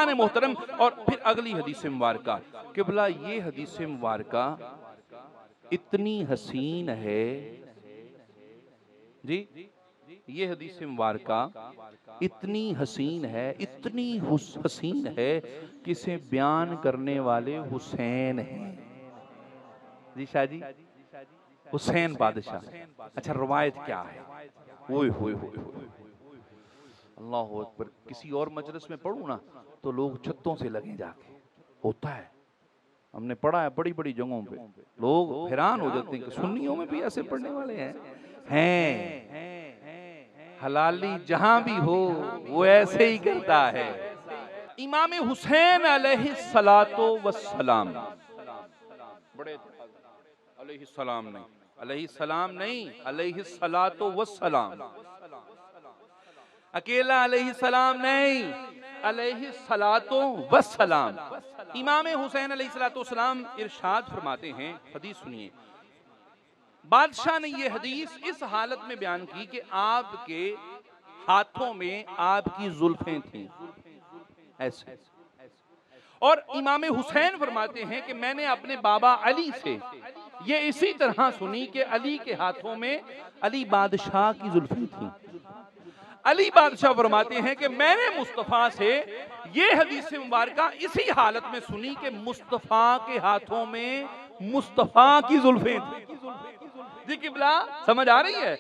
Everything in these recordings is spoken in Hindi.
दोस्तान मोहतरम, और फिर अगली हदीस मुबारका, क़िबला ये हदीस मुबारका इतनी हसीन है जी, ये हदीस मुबारका इतनी हसीन है, इतनी हसीन है कि इसे बयान करने वाले हुसैन हैं जी। शाह जी, हुसैन बादशाह। अच्छा, रवायत क्या है? ओए होए होए होए, अल्लाह अकबर। किसी और मजलिस में पढ़ूं ना तो लोग छत्तों से लगे जाके, होता है, हमने पढ़ा है बड़ी बड़ी जगहों पे, लोग हैरान हो जाते हैं कि सुन्नियों में भी ऐसे पढ़ने वाले हैं। हलाली जहां भी हो वो ऐसे ही करता है। इमाम हुसैन अलैहिस्सलातो वस्सलाम, बड़े अलैहिस्सलाम नहीं, अलैहिस्सलाम नहीं, अलैहिस्सलातो वस्सलाम, अकेला अलैहिस्सलाम नहीं, अलैहिस्सलातो वस्सलाम। इमाम हुसैन अलैहिस्सलातो वस्सलाम इरशाद फरमाते हैं, हदीस सुनिए। बादशाह ने ये हदीस इस हालत में बयान की कि आपके हाथों में आपकी जुल्फें थीं ऐसे, और इमाम हुसैन फरमाते हैं कि मैंने अपने बाबा अली से ये इसी तरह सुनी कि अली के हाथों में अली बादशाह की जुल्फें थीं। अली बादशाह फरमाते हैं कि मैंने मुस्तफ़ा से ये हदीस मुबारका इसी हालत में सुनी कि मुस्तफ़ा के हाथों में मुस्तफ़ा की जुल्फें थी जी। क़िबला समझ आ रही है?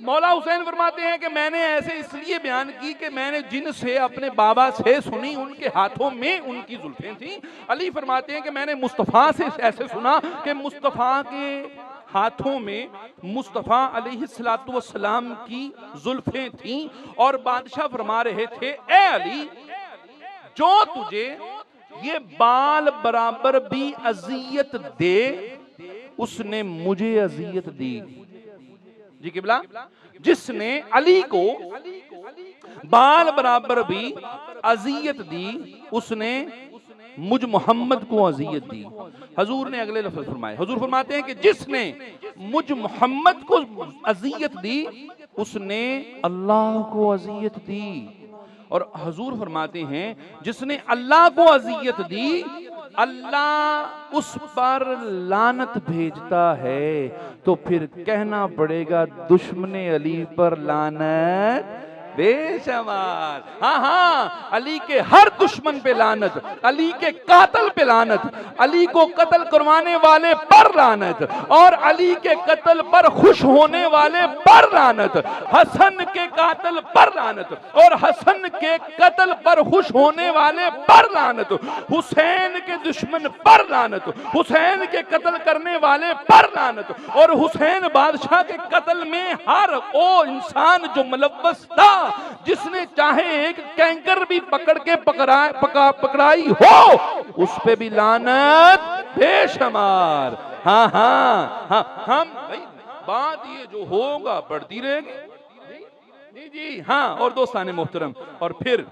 मौला हुसैन फरमाते हैं कि मैंने ऐसे इसलिए बयान की कि मैंने जिनसे अपने बाबा से सुनी उनके हाथों में उनकी जुल्फें थी। अली फरमाते हैं कि मैंने मुस्तफ़ा से ऐसे सुना कि मुस्तफ़ा के हाथों में मुस्तफ़ा अलैहिस्सलातु वस्सलाम की जुल्फें थीं, और बादशाह फरमा रहे थे, ए अली, जो तुझे ये बाल बराबर भी अजियत दे उसने मुझे अजियत दी जी। क़िबला, जिसने अली को बाल बराबर भी अजियत दी उसने मुझ मोहम्मद को अजियत दी। हजूर ने अगले लफ्ज़ फरमाए, हजूर फरमाते हैं कि जिसने मुझ मोहम्मद को अजियत दी उसने अल्लाह को अजियत दी, और हजूर फरमाते हैं जिसने अल्लाह को अजियत दी अल्लाह उस पर लानत भेजता है। तो फिर कहना पड़ेगा दुश्मने अली पर लानत बेशुमार। हाँ हाँ, अली के हर दुश्मन पे लानत, अली के कातल पे लानत, अली को कत्ल करवाने वाले पर लानत, और अली के कत्ल पर खुश होने वाले पर लानत, हसन के कातल पर लानत, और हसन के कत्ल पर खुश होने वाले पर लानत, हुसैन के दुश्मन पर लानत, हुसैन के कत्ल करने वाले पर लानत, और हुसैन बादशाह के कत्ल में हर वो इंसान जो मुलव्वस था, जिसने चाहे एक कैंकर भी पकड़ के पकड़ाई हो उस पे भी लानत बेशुमार। हाँ हाँ हाँ, हम भाई बात ये जो होगा बढ़ती रहेगी जी जी। हाँ, और दोस्तान मोहतरम, और फिर